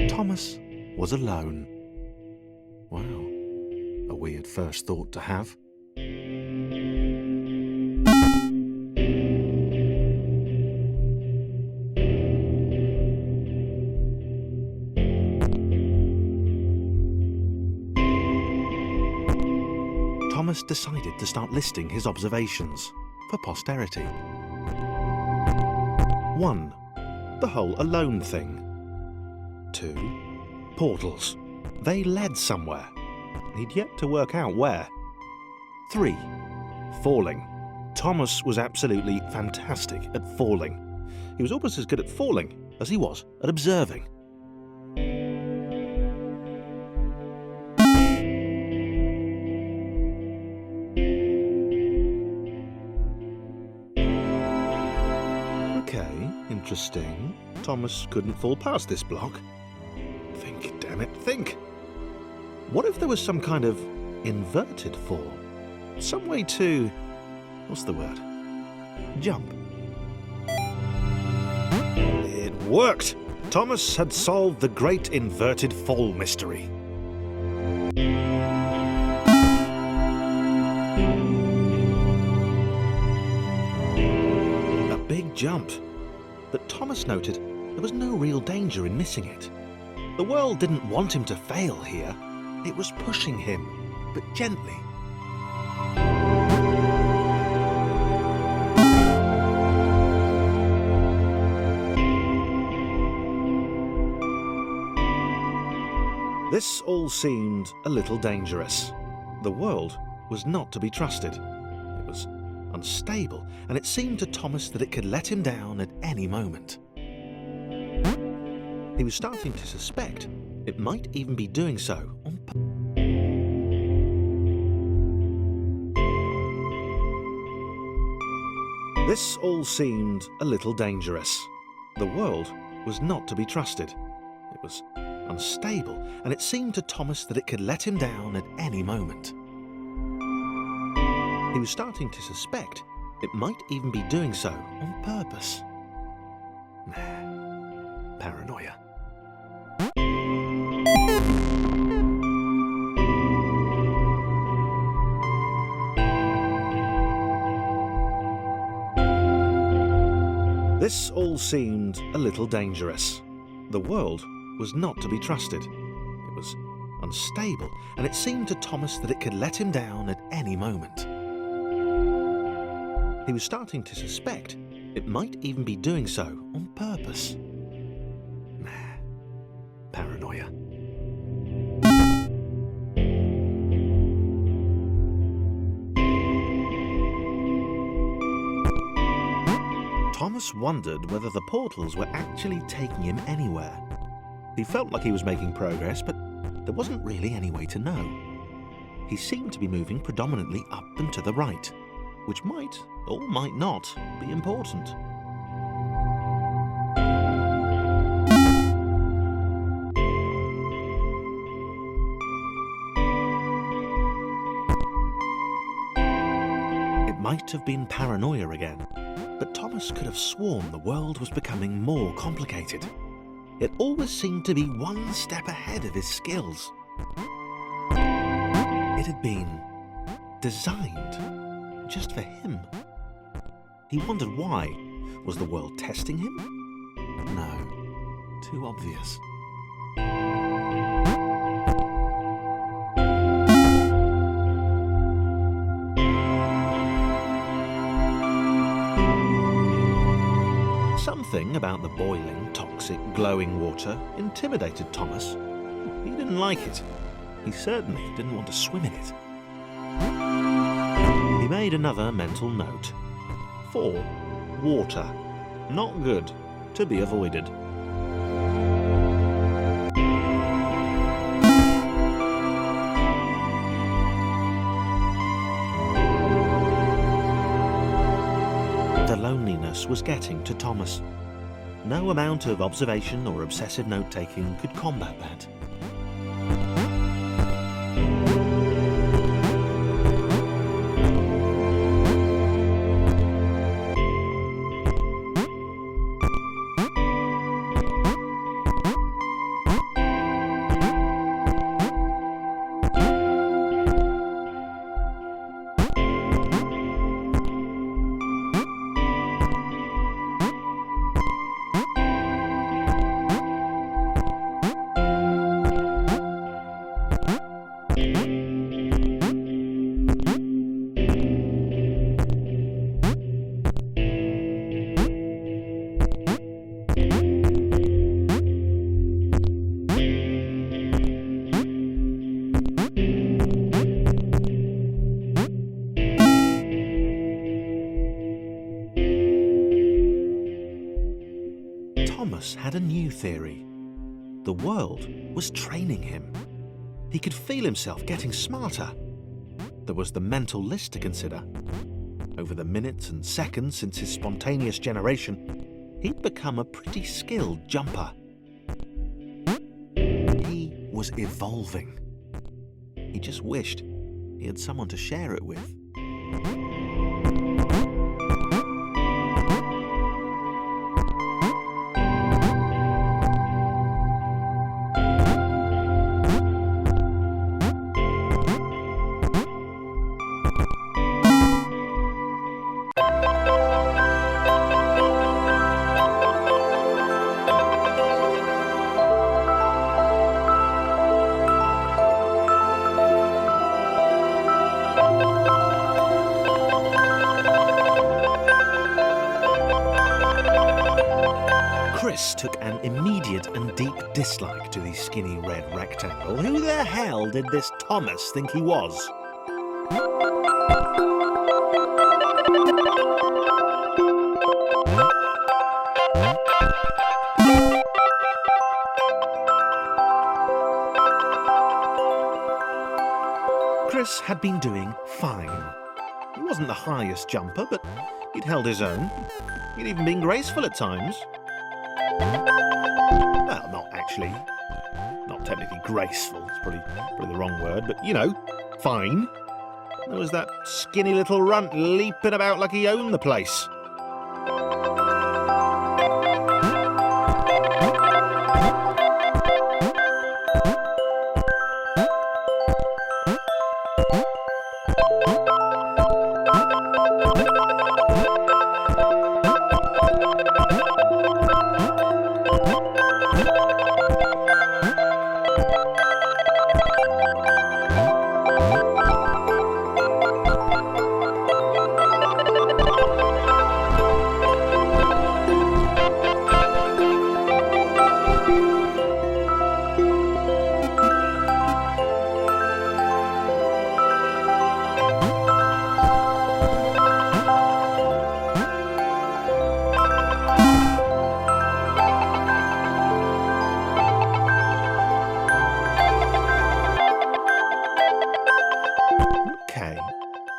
Thomas was alone. Wow, a weird first thought to have. Thomas decided to start listing his observations for posterity. 1. The whole alone thing. 2. Portals. They led somewhere. He'd yet to work out where. 3. Falling. Thomas was absolutely fantastic at falling. He was almost as good at falling as he was at observing. Okay, interesting. Thomas couldn't fall past this block. Think, damn it, think. What if there was some kind of inverted fall? Some way to... what's the word? Jump. It worked! Thomas had solved the great inverted fall mystery. A big jump. But Thomas noted there was no real danger in missing it. The world didn't want him to fail here. It was pushing him, but gently. This all seemed a little dangerous. The world was not to be trusted. It was unstable, and it seemed to Thomas that it could let him down at any moment. He was starting to suspect it might even be doing so on purpose. This all seemed a little dangerous. The world was not to be trusted. It was unstable, and it seemed to Thomas that it could let him down at any moment. He was starting to suspect it might even be doing so on purpose. Nah, paranoia. This all seemed a little dangerous. The world was not to be trusted. It was unstable, and it seemed to Thomas that it could let him down at any moment. He was starting to suspect it might even be doing so on purpose. Nah, paranoia. Thomas wondered whether the portals were actually taking him anywhere. He felt like he was making progress, but there wasn't really any way to know. He seemed to be moving predominantly up and to the right, which might, or might not, be important. It might have been paranoia again, but Thomas could have sworn the world was becoming more complicated. It always seemed to be one step ahead of his skills. It had been designed just for him. He wondered why. Was the world testing him? No, too obvious. Something about the boiling, toxic, glowing water intimidated Thomas. He didn't like it. He certainly didn't want to swim in it. He made another mental note. 4. Water. Not good. To be avoided. The loneliness Thomas was getting to Thomas. No amount of observation or obsessive note-taking could combat that. Thomas had a new theory. The world was training him. He could feel himself getting smarter. There was the mental list to consider. Over the minutes and seconds since his spontaneous generation, he'd become a pretty skilled jumper. He was evolving. He just wished he had someone to share it with. Chris took an immediate and deep dislike to the skinny red rectangle. Who the hell did this Thomas think he was? Chris had been doing fine. He wasn't the highest jumper, but he'd held his own. He'd even been graceful at times. Well, not actually. Not technically graceful, it's probably the wrong word, but, you know, fine. There was that skinny little runt leaping about like he owned the place.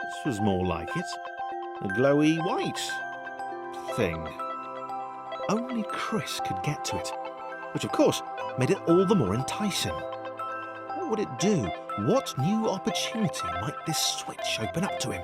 This was more like it. A glowy white thing. Only Chris could get to it, which of course made it all the more enticing. What would it do? What new opportunity might this switch open up to him?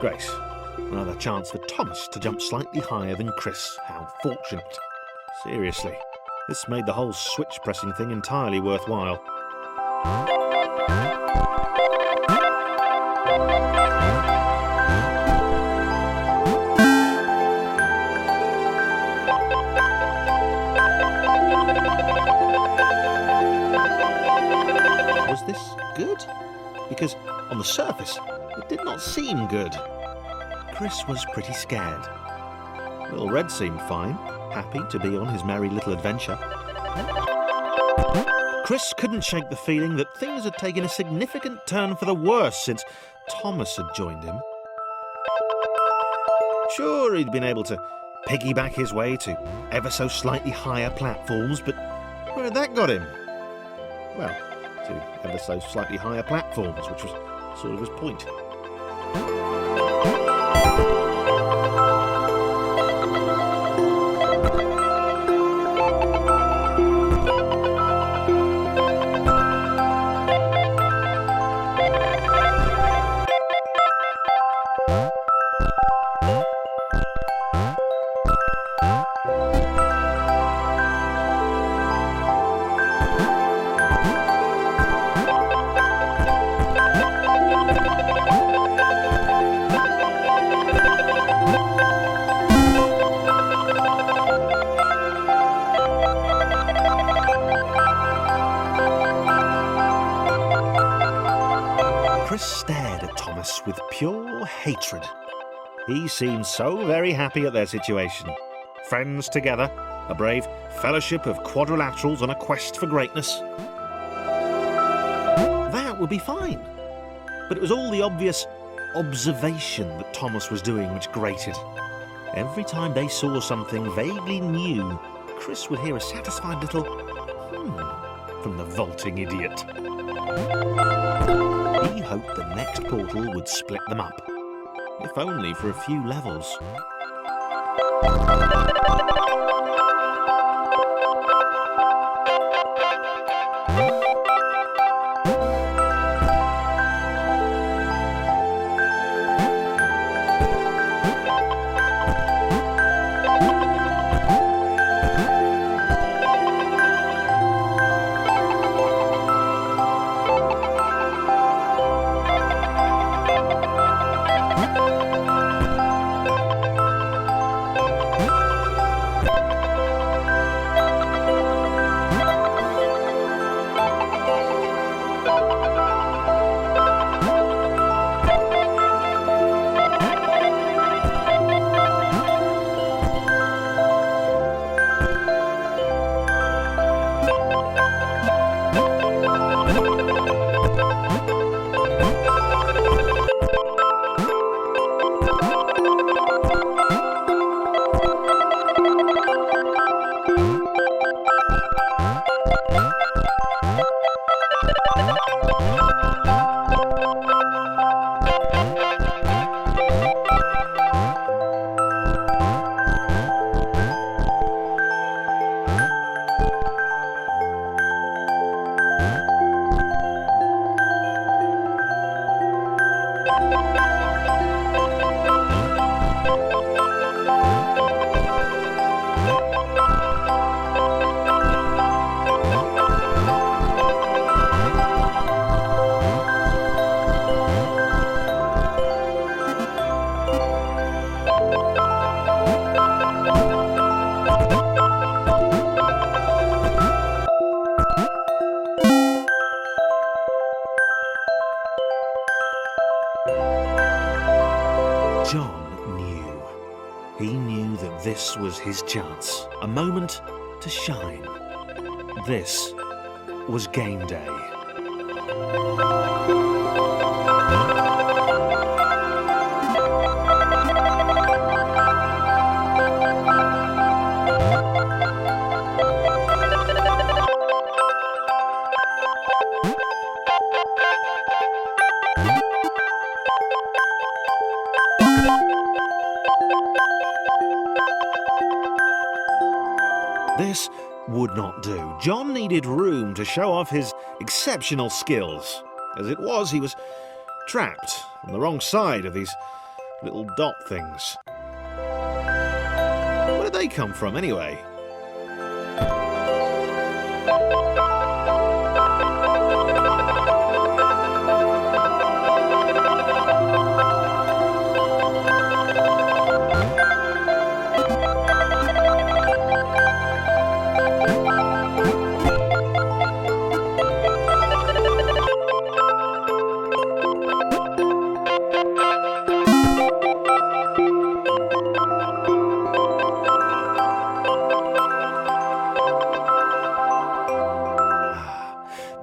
Great. Another chance for Thomas to jump slightly higher than Chris. How fortunate. Seriously, this made the whole switch pressing thing entirely worthwhile. Was this good? Because on the surface, it did not seem good. Chris was pretty scared. Little Red seemed fine, happy to be on his merry little adventure. Chris couldn't shake the feeling that things had taken a significant turn for the worse since Thomas had joined him. Sure, he'd been able to piggyback his way to ever so slightly higher platforms, but where had that got him? Well, to ever so slightly higher platforms, which was sort of his point. Chris stared at Thomas with pure hatred. He seemed so very happy at their situation. Friends together, a brave fellowship of quadrilaterals on a quest for greatness. That would be fine. But it was all the obvious observation that Thomas was doing which grated. Every time they saw something vaguely new, Chris would hear a satisfied little from the vaulting idiot. He hoped the next portal would split them up, if only for a few levels. John knew. He knew that this was his chance, a moment to shine. This was game day. This would not do. John needed room to show off his exceptional skills. As it was, he was trapped on the wrong side of these little dot things. Where did they come from, anyway?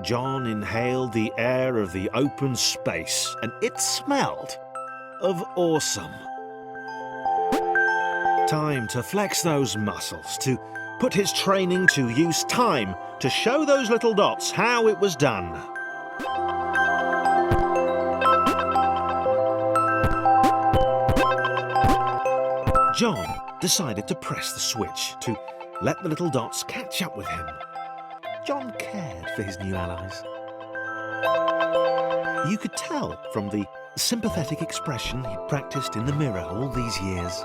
John inhaled the air of the open space, and it smelled of awesome. Time to flex those muscles, to put his training to use, time to show those little dots how it was done. John decided to press the switch to let the little dots catch up with him. John cared for his new allies. You could tell from the sympathetic expression he'd practiced in the mirror all these years.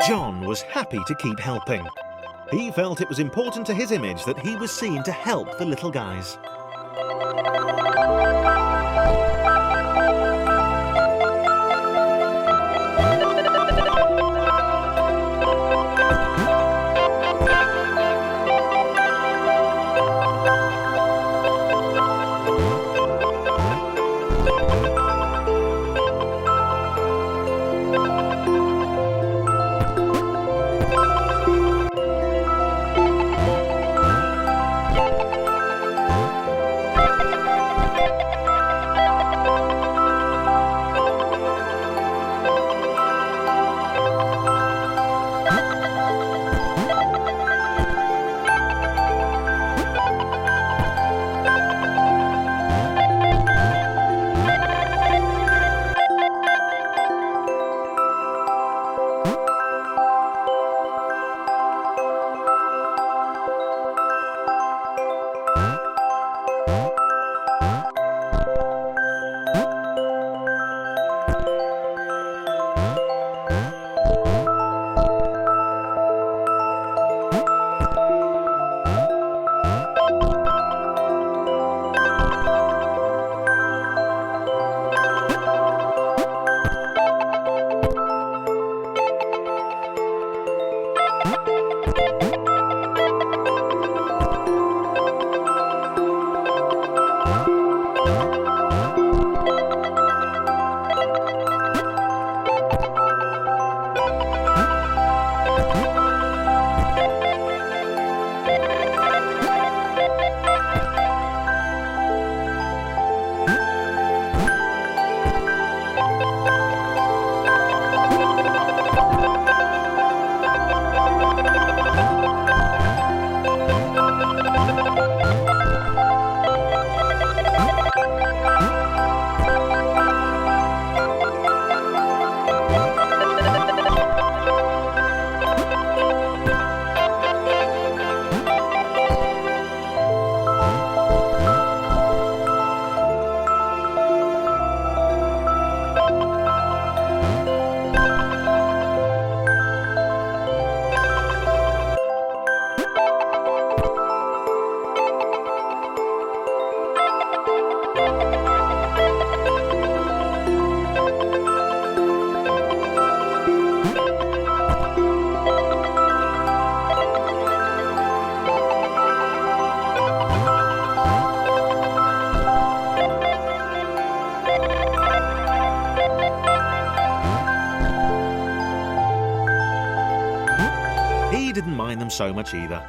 John was happy to keep helping. He felt it was important to his image that he was seen to help the little guys. He didn't mind them so much either.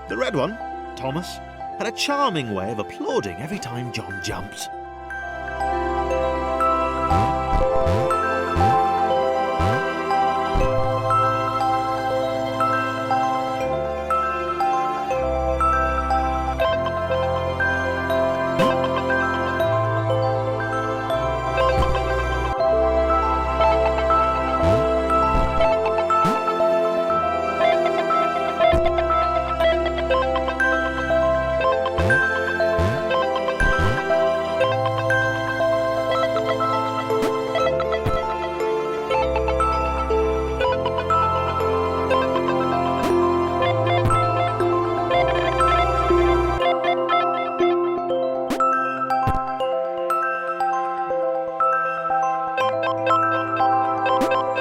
The red one, Thomas, had a charming way of applauding every time John jumped.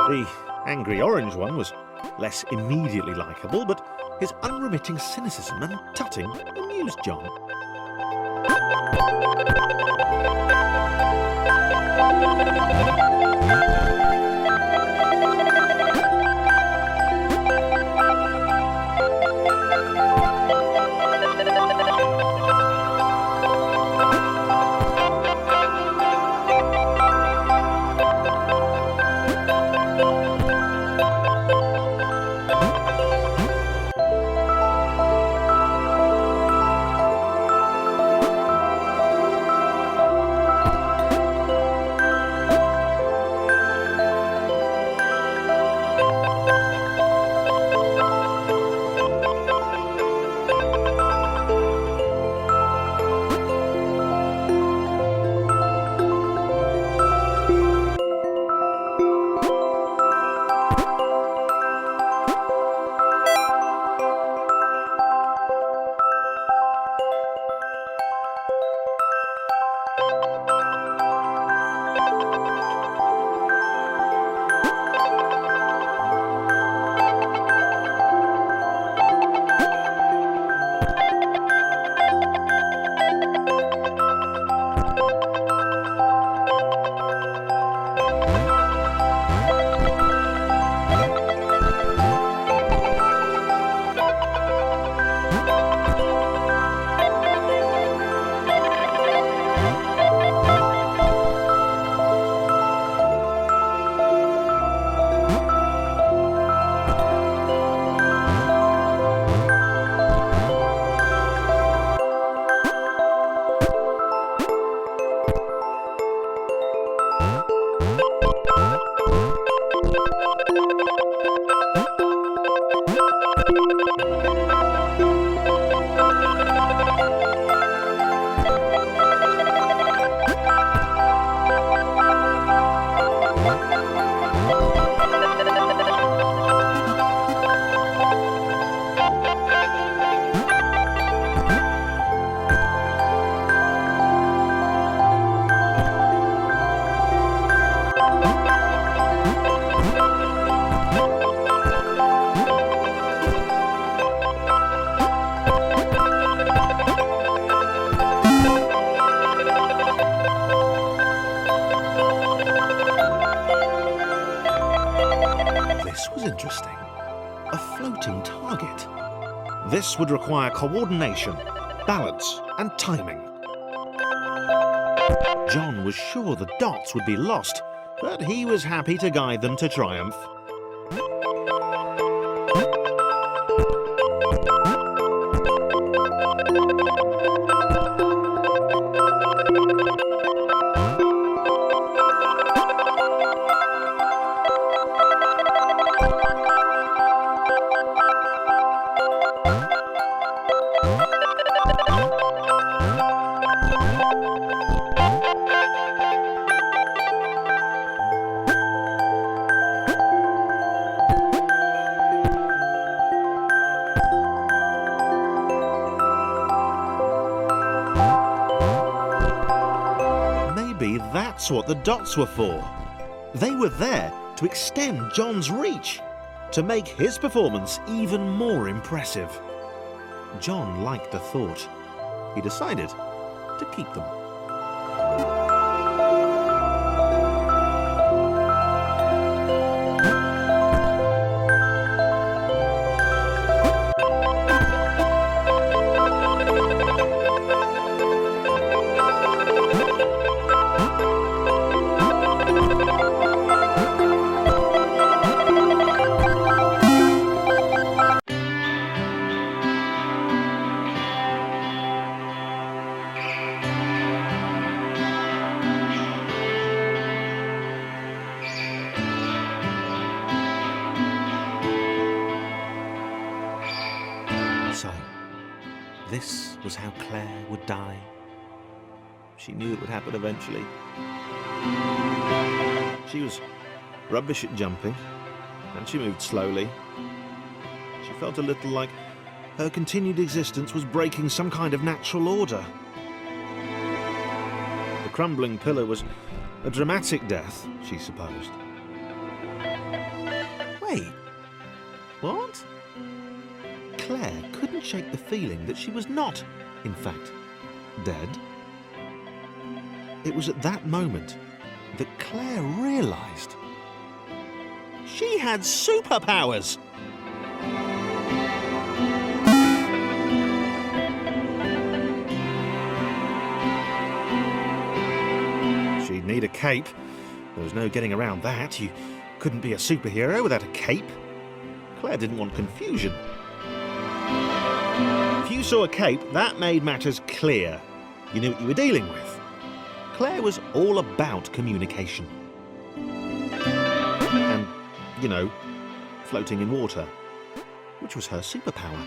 The angry orange one was less immediately likeable, but his unremitting cynicism and tutting amused John. This was interesting. A floating target. This would require coordination, balance, and timing. John was sure the dots would be lost, but he was happy to guide them to triumph. That's what the dots were for. They were there to extend John's reach, to make his performance even more impressive. John liked the thought. He decided to keep them. This was how Claire would die. She knew it would happen eventually. She was rubbish at jumping, and she moved slowly. She felt a little like her continued existence was breaking some kind of natural order. The crumbling pillar was a dramatic death, she supposed. Wait, what? Claire couldn't shake the feeling that she was not, in fact, dead. It was at that moment that Claire realised she had superpowers. She'd need a cape. There was no getting around that. You couldn't be a superhero without a cape. Claire didn't want confusion. If you saw a cape, that made matters clear. You knew what you were dealing with. Claire was all about communication. And, you know, floating in water, which was her superpower.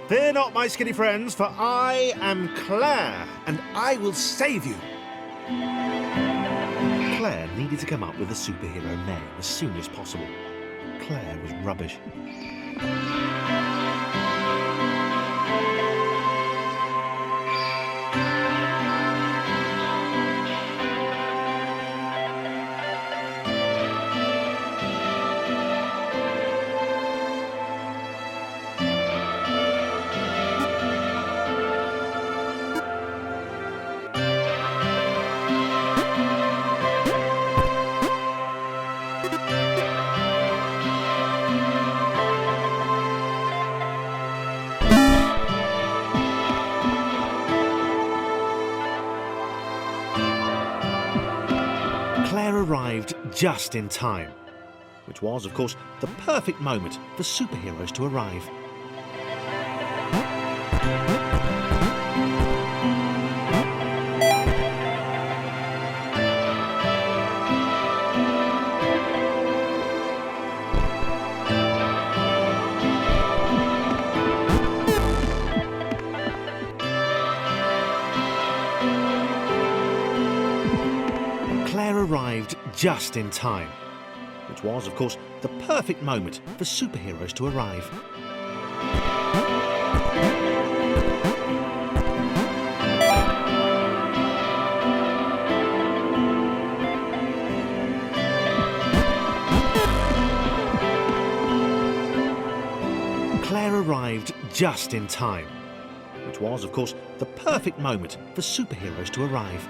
Fear not, my skinny friends, for I am Claire, and I will save you. Claire needed to come up with a superhero name as soon as possible. Claire was rubbish. Claire arrived just in time, which was, of course, the perfect moment for superheroes to arrive. Claire arrived just in time, which was, of course, the perfect moment for superheroes to arrive. Claire arrived just in time, which was, of course, the perfect moment for superheroes to arrive.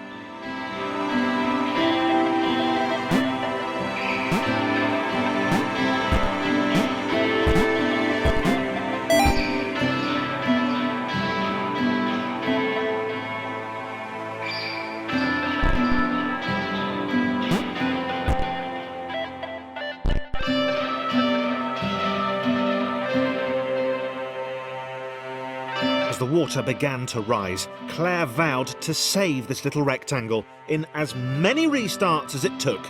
As the water began to rise, Claire vowed to save this little rectangle in as many restarts as it took.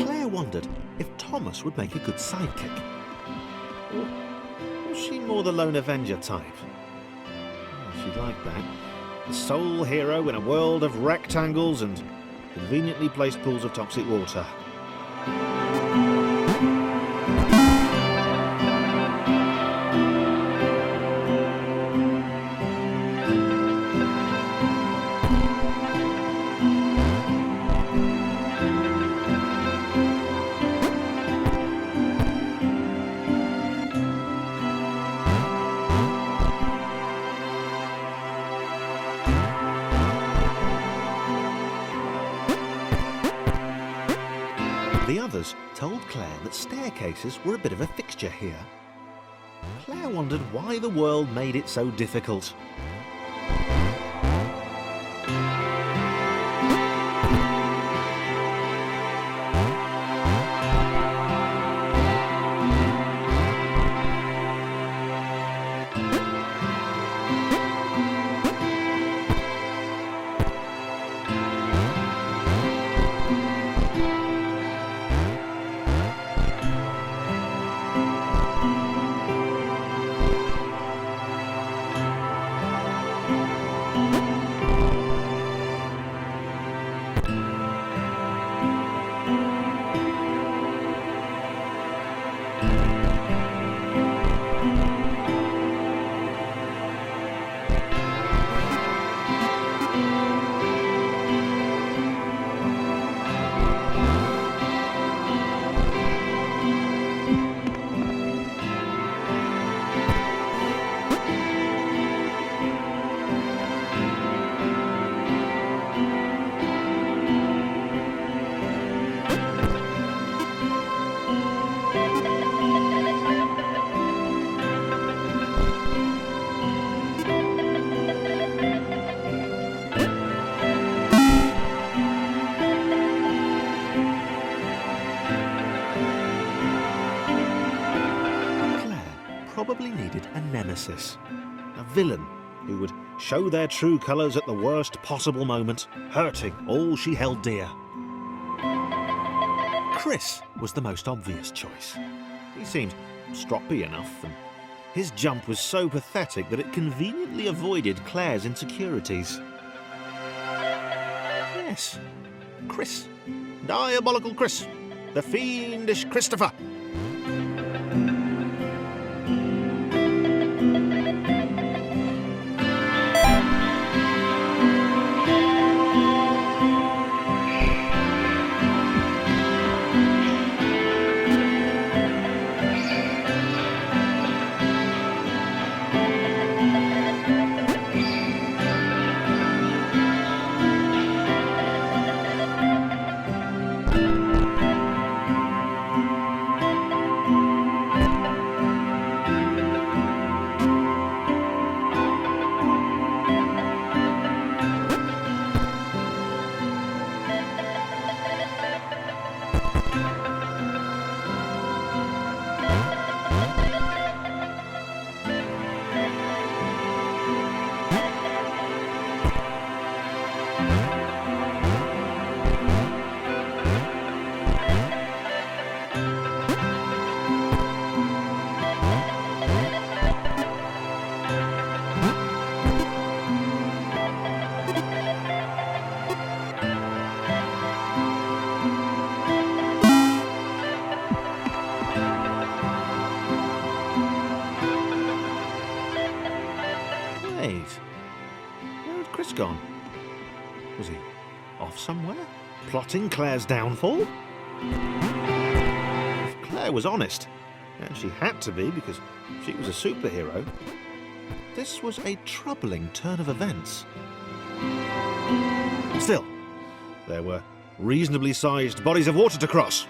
Claire wondered if Thomas would make a good sidekick. Or was she more the lone Avenger type? She'd like that. The sole hero in a world of rectangles and conveniently placed pools of toxic water. The others told Claire that staircases were a bit of a fixture here. Claire wondered why the world made it so difficult. Probably needed a nemesis, a villain who would show their true colours at the worst possible moment, hurting all she held dear. Chris was the most obvious choice. He seemed stroppy enough, and his jump was so pathetic that it conveniently avoided Claire's insecurities. Yes, Chris. Diabolical Chris. The fiendish Christopher. Wait, where had Chris gone? Was he off somewhere, plotting Claire's downfall? If Claire was honest, and she had to be because she was a superhero, this was a troubling turn of events. Still, there were reasonably sized bodies of water to cross.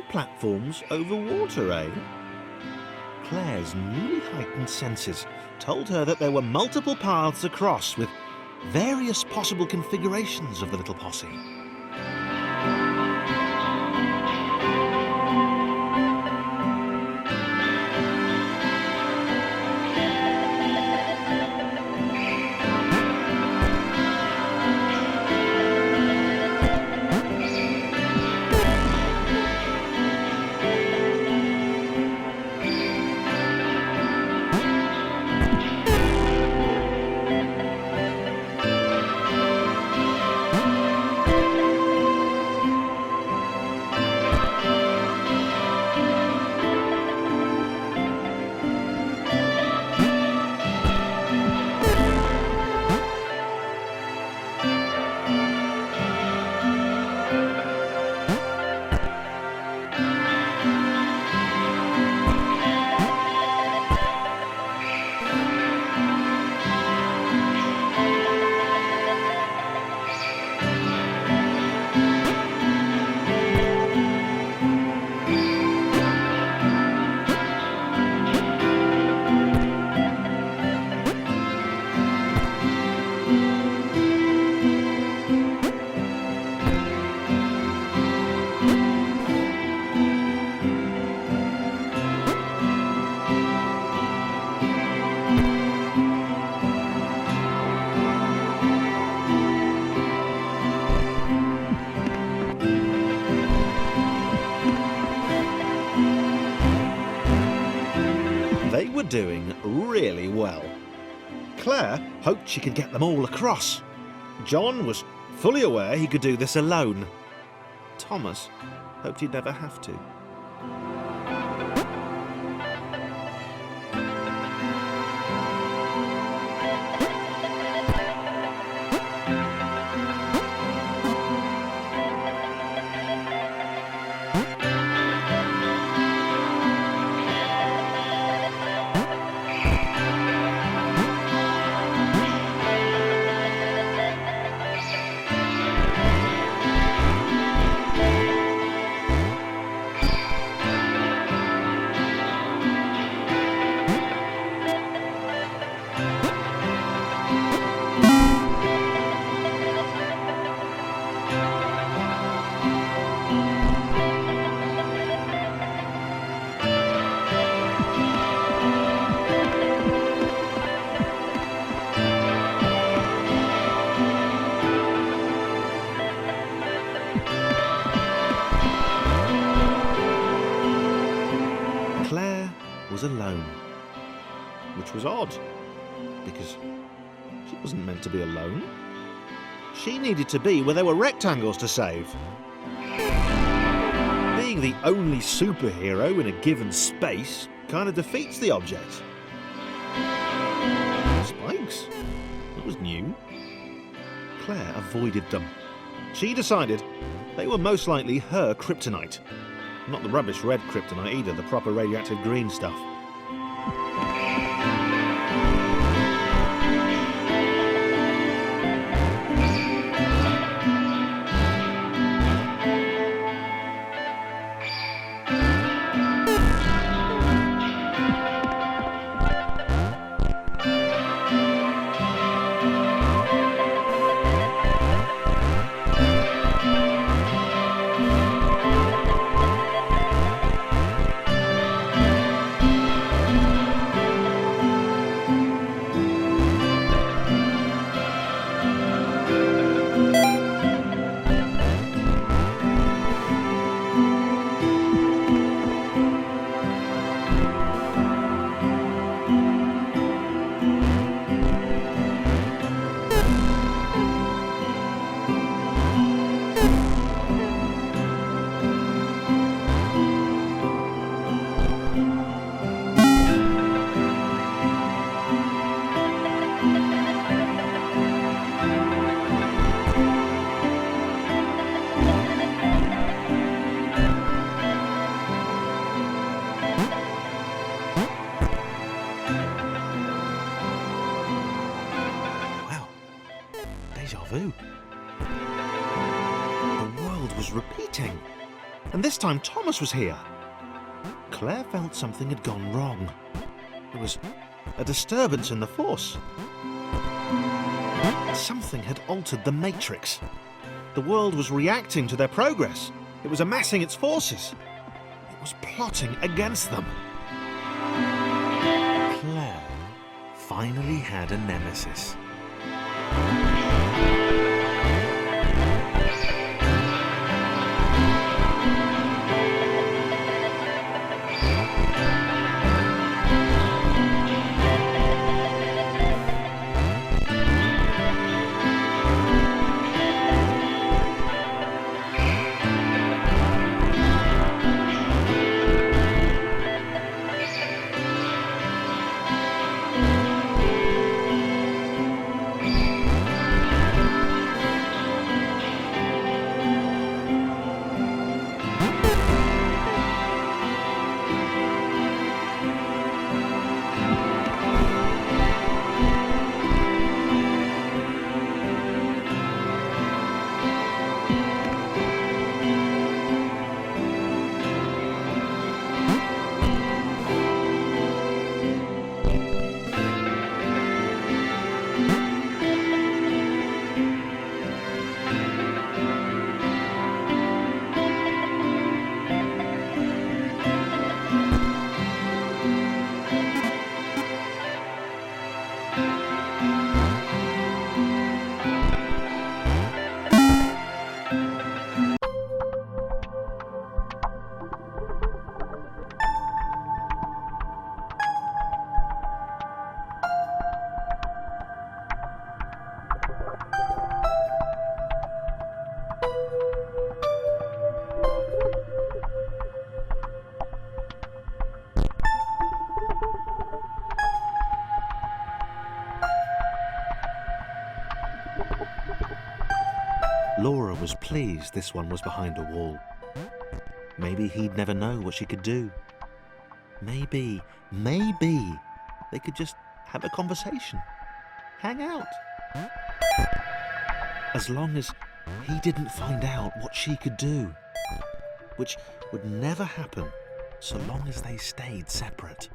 platforms over water, eh? Claire's newly heightened senses told her that there were multiple paths across with various possible configurations of the little posse. They were doing really well. Claire hoped she could get them all across. John was fully aware he could do this alone. Thomas hoped he'd never have to. Claire was alone, which was odd, because she wasn't meant to be alone. She needed to be where there were rectangles to save. Being the only superhero in a given space kind of defeats the object. Spikes? That was new. Claire avoided them. She decided they were most likely her kryptonite. Not the rubbish red kryptonite either, the proper radioactive green stuff. Deja vu. The world was repeating. And this time Thomas was here. Claire felt something had gone wrong. There was a disturbance in the force. Something had altered the matrix. The world was reacting to their progress. It was amassing its forces. It was plotting against them. Claire finally had a nemesis. Laura was pleased this one was behind a wall. Maybe he'd never know what she could do. Maybe they could just have a conversation, hang out. As long as he didn't find out what she could do, which would never happen so long as they stayed separate.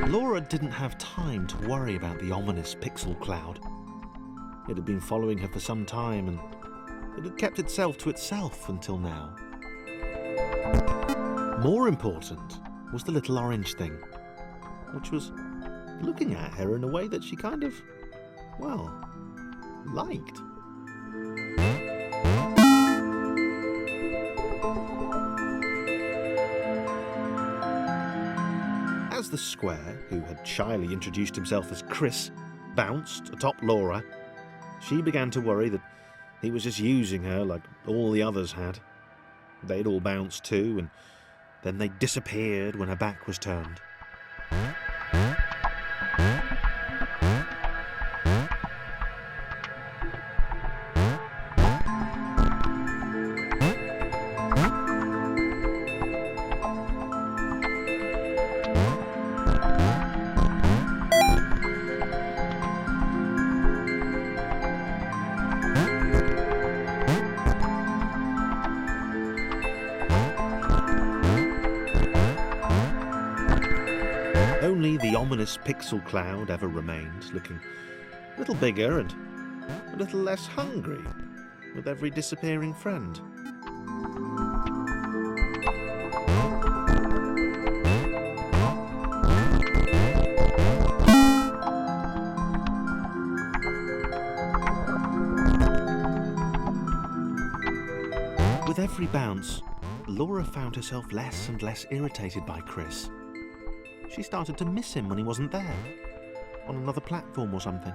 Laura didn't have time to worry about the ominous pixel cloud. It had been following her for some time, and it had kept itself to itself until now. More important was the little orange thing, which was looking at her in a way that she kind of, well, liked. As the square, who had shyly introduced himself as Chris, bounced atop Laura, she began to worry that he was just using her like all the others had. They'd all bounced too, and then they disappeared when her back was turned. Only the ominous pixel cloud ever remained, looking a little bigger and a little less hungry with every disappearing friend. With every bounce, Laura found herself less and less irritated by Chris. She started to miss him when he wasn't there, on another platform or something.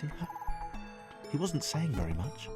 kissing her? He wasn't saying very much.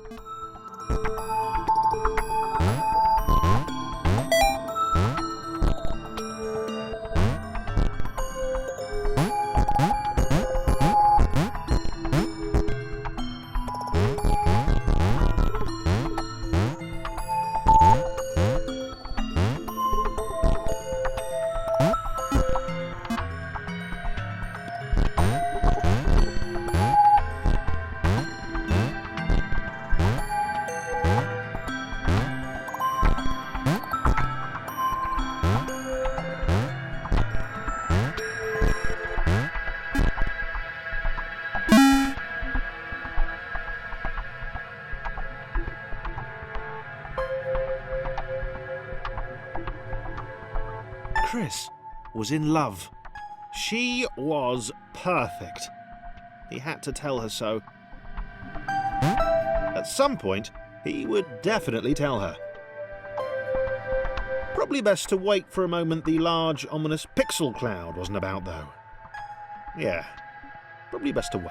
Chris was in love. She was perfect. He had to tell her so. At some point, he would definitely tell her. Probably best to wait for a moment the large, ominous pixel cloud wasn't about, though. Yeah, probably best to wait.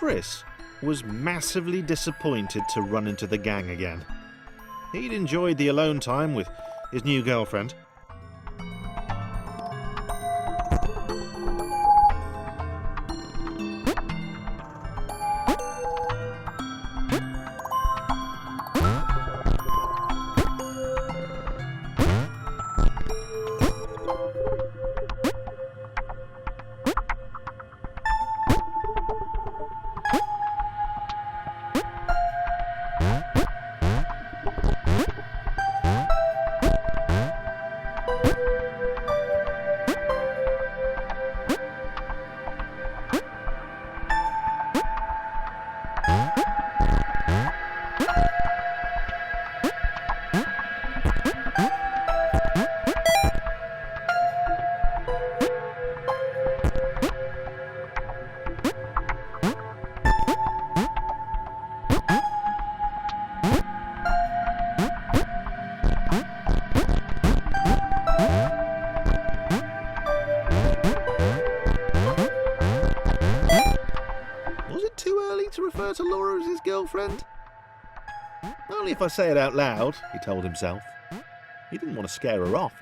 Chris was massively disappointed to run into the gang again. He'd enjoyed the alone time with his new girlfriend. out to Laura as his girlfriend? Only if I say it out loud, he told himself. He didn't want to scare her off.